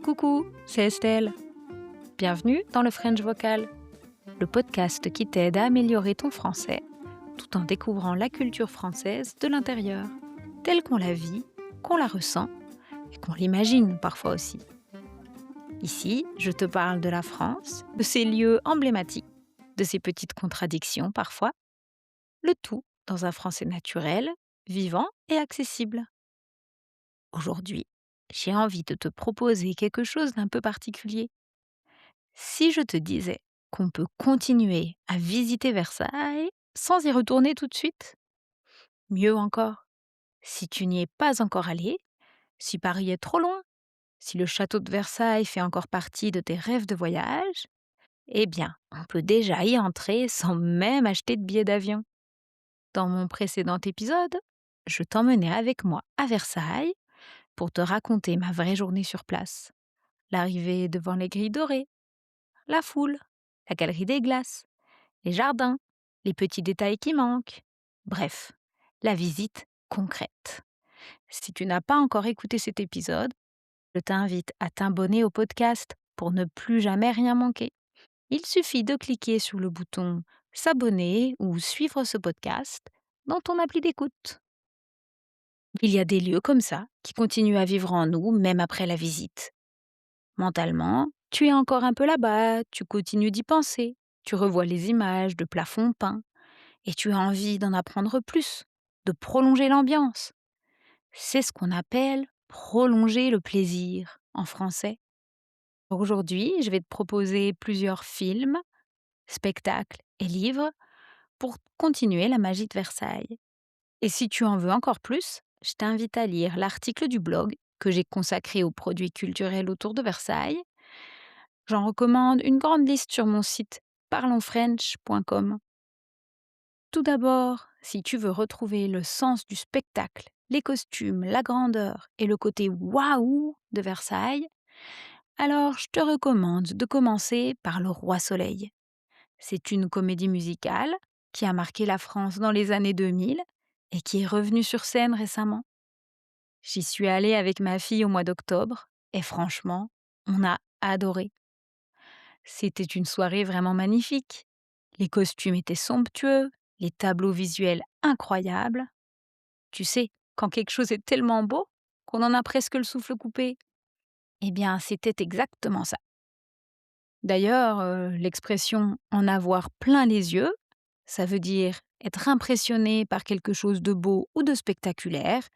Coucou, c'est Estelle. Bienvenue dans le French Vocal, le podcast qui t'aide à améliorer ton français tout en découvrant la culture française de l'intérieur, telle qu'on la vit, qu'on la ressent et qu'on l'imagine parfois aussi. Ici, je te parle de la France, de ses lieux emblématiques, de ses petites contradictions parfois, le tout dans un français naturel, vivant et accessible. Aujourd'hui, j'ai envie de te proposer quelque chose d'un peu particulier. Si je te disais qu'on peut continuer à visiter Versailles sans y retourner tout de suite? Mieux encore, si tu n'y es pas encore allé, si Paris est trop loin, si le château de Versailles fait encore partie de tes rêves de voyage, eh bien, on peut déjà y entrer sans même acheter de billets d'avion. Dans mon précédent épisode, je t'emmenais avec moi à Versailles pour te raconter ma vraie journée sur place. L'arrivée devant les grilles dorées, la foule, la galerie des glaces, les jardins, les petits détails qui manquent. Bref, la visite concrète. Si tu n'as pas encore écouté cet épisode, je t'invite à t'abonner au podcast pour ne plus jamais rien manquer. Il suffit de cliquer sur le bouton s'abonner ou suivre ce podcast dans ton appli d'écoute. Il y a des lieux comme ça qui continuent à vivre en nous même après la visite. Mentalement, tu es encore un peu là-bas, tu continues d'y penser, tu revois les images de plafonds peints et tu as envie d'en apprendre plus, de prolonger l'ambiance. C'est ce qu'on appelle prolonger le plaisir en français. Aujourd'hui, je vais te proposer plusieurs films, spectacles et livres pour continuer la magie de Versailles. Et si tu en veux encore plus, je t'invite à lire l'article du blog que j'ai consacré aux produits culturels autour de Versailles. J'en recommande une grande liste sur mon site parlonsfrench.com. Tout d'abord, si tu veux retrouver le sens du spectacle, les costumes, la grandeur et le côté waouh de Versailles, alors je te recommande de commencer par Le Roi Soleil. C'est une comédie musicale qui a marqué la France dans les années 2000 et qui est revenue sur scène récemment. J'y suis allée avec ma fille au mois d'octobre et franchement, on a adoré. C'était une soirée vraiment magnifique. Les costumes étaient somptueux, les tableaux visuels incroyables. Tu sais, quand quelque chose est tellement beau qu'on en a presque le souffle coupé. Eh bien, c'était exactement ça. D'ailleurs, l'expression «en avoir plein les yeux», ça veut dire être impressionné par quelque chose de beau ou de spectaculaire.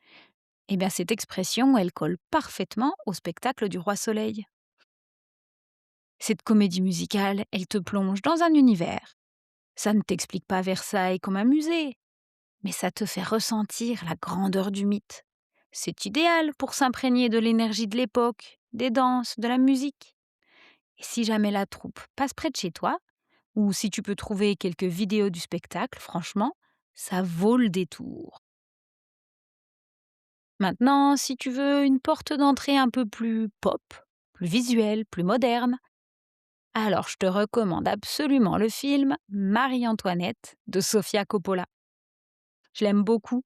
Eh bien, cette expression, elle colle parfaitement au spectacle du Roi Soleil. Cette comédie musicale, elle te plonge dans un univers. Ça ne t'explique pas Versailles comme un musée, mais ça te fait ressentir la grandeur du mythe. C'est idéal pour s'imprégner de l'énergie de l'époque, des danses, de la musique. Et si jamais la troupe passe près de chez toi, ou si tu peux trouver quelques vidéos du spectacle, franchement, ça vaut le détour. Maintenant, si tu veux une porte d'entrée un peu plus pop, plus visuelle, plus moderne, alors je te recommande absolument le film Marie-Antoinette de Sofia Coppola. Je l'aime beaucoup,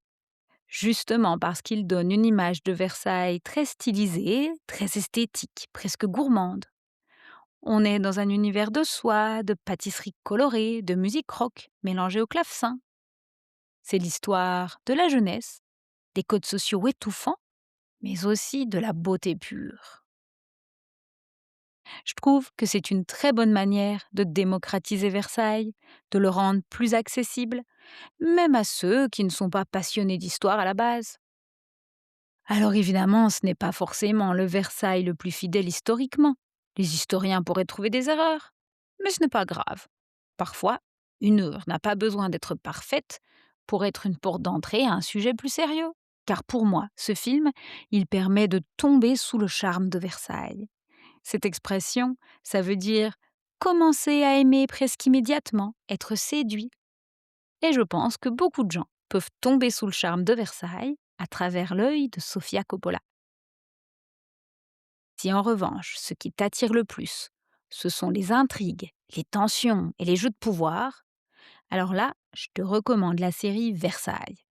justement parce qu'il donne une image de Versailles très stylisée, très esthétique, presque gourmande. On est dans un univers de soie, de pâtisseries colorées, de musique rock mélangée au clavecin. C'est l'histoire de la jeunesse, des codes sociaux étouffants, mais aussi de la beauté pure. Je trouve que c'est une très bonne manière de démocratiser Versailles, de le rendre plus accessible, même à ceux qui ne sont pas passionnés d'histoire à la base. Alors évidemment, ce n'est pas forcément le Versailles le plus fidèle historiquement. Les historiens pourraient trouver des erreurs, mais ce n'est pas grave. Parfois, une œuvre n'a pas besoin d'être parfaite pour être une porte d'entrée à un sujet plus sérieux. Car pour moi, ce film, il permet de tomber sous le charme de Versailles. Cette expression, ça veut dire commencer à aimer presque immédiatement, être séduit. Et je pense que beaucoup de gens peuvent tomber sous le charme de Versailles à travers l'œil de Sofia Coppola. Si en revanche, ce qui t'attire le plus, ce sont les intrigues, les tensions et les jeux de pouvoir, alors là, je te recommande la série Versailles.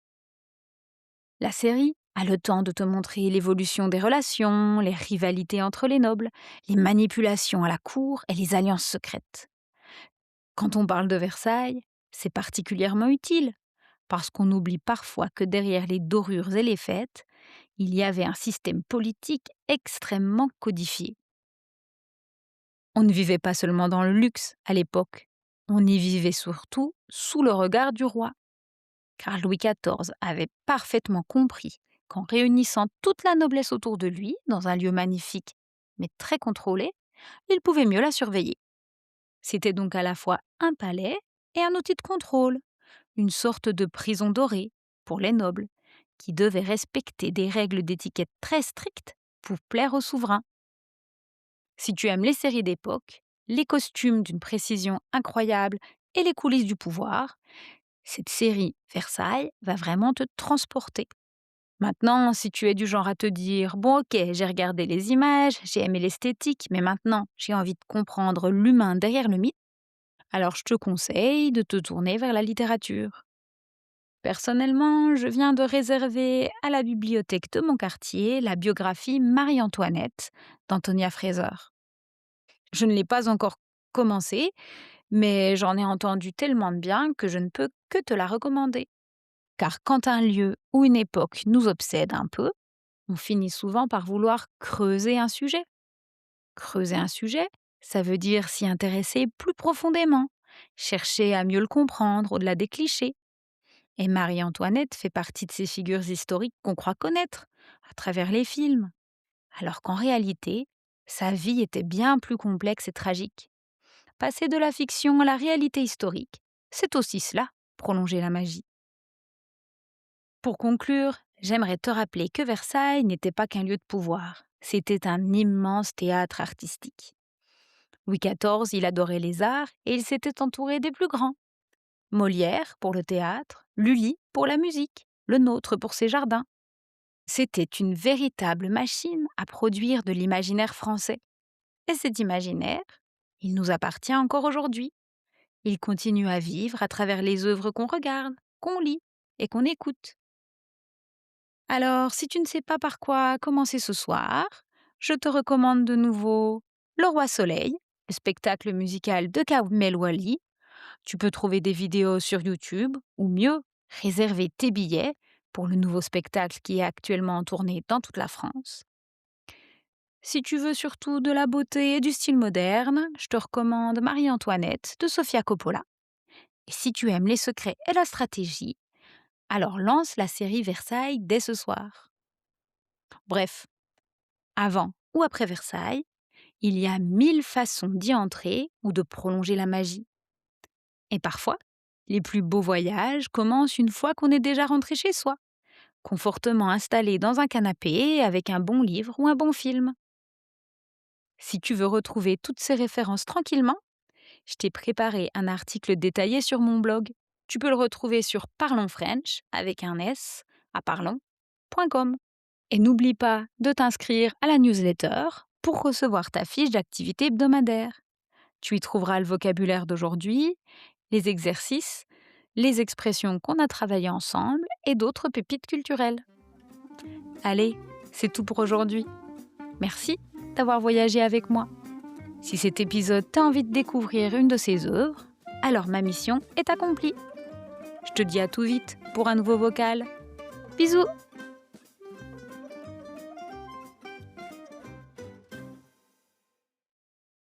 La série a le temps de te montrer l'évolution des relations, les rivalités entre les nobles, les manipulations à la cour et les alliances secrètes. Quand on parle de Versailles, c'est particulièrement utile, parce qu'on oublie parfois que derrière les dorures et les fêtes, il y avait un système politique extrêmement codifié. On ne vivait pas seulement dans le luxe à l'époque, on y vivait surtout sous le regard du roi, car Louis XIV avait parfaitement compris qu'en réunissant toute la noblesse autour de lui, dans un lieu magnifique, mais très contrôlé, il pouvait mieux la surveiller. C'était donc à la fois un palais et un outil de contrôle, une sorte de prison dorée pour les nobles, qui devaient respecter des règles d'étiquette très strictes pour plaire au souverain. Si tu aimes les séries d'époque, les costumes d'une précision incroyable et les coulisses du pouvoir, cette série Versailles va vraiment te transporter. Maintenant, si tu es du genre à te dire « Bon ok, j'ai regardé les images, j'ai aimé l'esthétique, mais maintenant j'ai envie de comprendre l'humain derrière le mythe », alors je te conseille de te tourner vers la littérature. Personnellement, je viens de réserver à la bibliothèque de mon quartier la biographie Marie-Antoinette d'Antonia Fraser. Je ne l'ai pas encore commencée, mais j'en ai entendu tellement de bien que je ne peux que te la recommander. Car quand un lieu ou une époque nous obsède un peu, on finit souvent par vouloir creuser un sujet. Creuser un sujet, ça veut dire s'y intéresser plus profondément, chercher à mieux le comprendre au-delà des clichés. Et Marie-Antoinette fait partie de ces figures historiques qu'on croit connaître, à travers les films, alors qu'en réalité, sa vie était bien plus complexe et tragique. Passer de la fiction à la réalité historique, c'est aussi cela, prolonger la magie. Pour conclure, j'aimerais te rappeler que Versailles n'était pas qu'un lieu de pouvoir, c'était un immense théâtre artistique. Louis XIV, il adorait les arts et il s'était entouré des plus grands. Molière pour le théâtre, Lully pour la musique, le nôtre pour ses jardins. C'était une véritable machine à produire de l'imaginaire français. Et cet imaginaire, il nous appartient encore aujourd'hui. Il continue à vivre à travers les œuvres qu'on regarde, qu'on lit et qu'on écoute. Alors, si tu ne sais pas par quoi commencer ce soir, je te recommande de nouveau Le Roi Soleil, le spectacle musical de Kamel Wally. Tu peux trouver des vidéos sur YouTube ou mieux, réserver tes billets pour le nouveau spectacle qui est actuellement en tournée dans toute la France. Si tu veux surtout de la beauté et du style moderne, je te recommande Marie-Antoinette de Sofia Coppola. Et si tu aimes les secrets et la stratégie, alors lance la série Versailles dès ce soir. Bref, avant ou après Versailles, il y a 1000 façons d'y entrer ou de prolonger la magie. Et parfois, les plus beaux voyages commencent une fois qu'on est déjà rentré chez soi, confortablement installé dans un canapé avec un bon livre ou un bon film. Si tu veux retrouver toutes ces références tranquillement, je t'ai préparé un article détaillé sur mon blog. Tu peux le retrouver sur Parlons French avec un S à parlons.com. Et n'oublie pas de t'inscrire à la newsletter pour recevoir ta fiche d'activité hebdomadaire. Tu y trouveras le vocabulaire d'aujourd'hui, les exercices, les expressions qu'on a travaillées ensemble et d'autres pépites culturelles. Allez, c'est tout pour aujourd'hui. Merci d'avoir voyagé avec moi. Si cet épisode t'a envie de découvrir une de ses œuvres, alors ma mission est accomplie. Je te dis à tout vite pour un nouveau vocal. Bisous!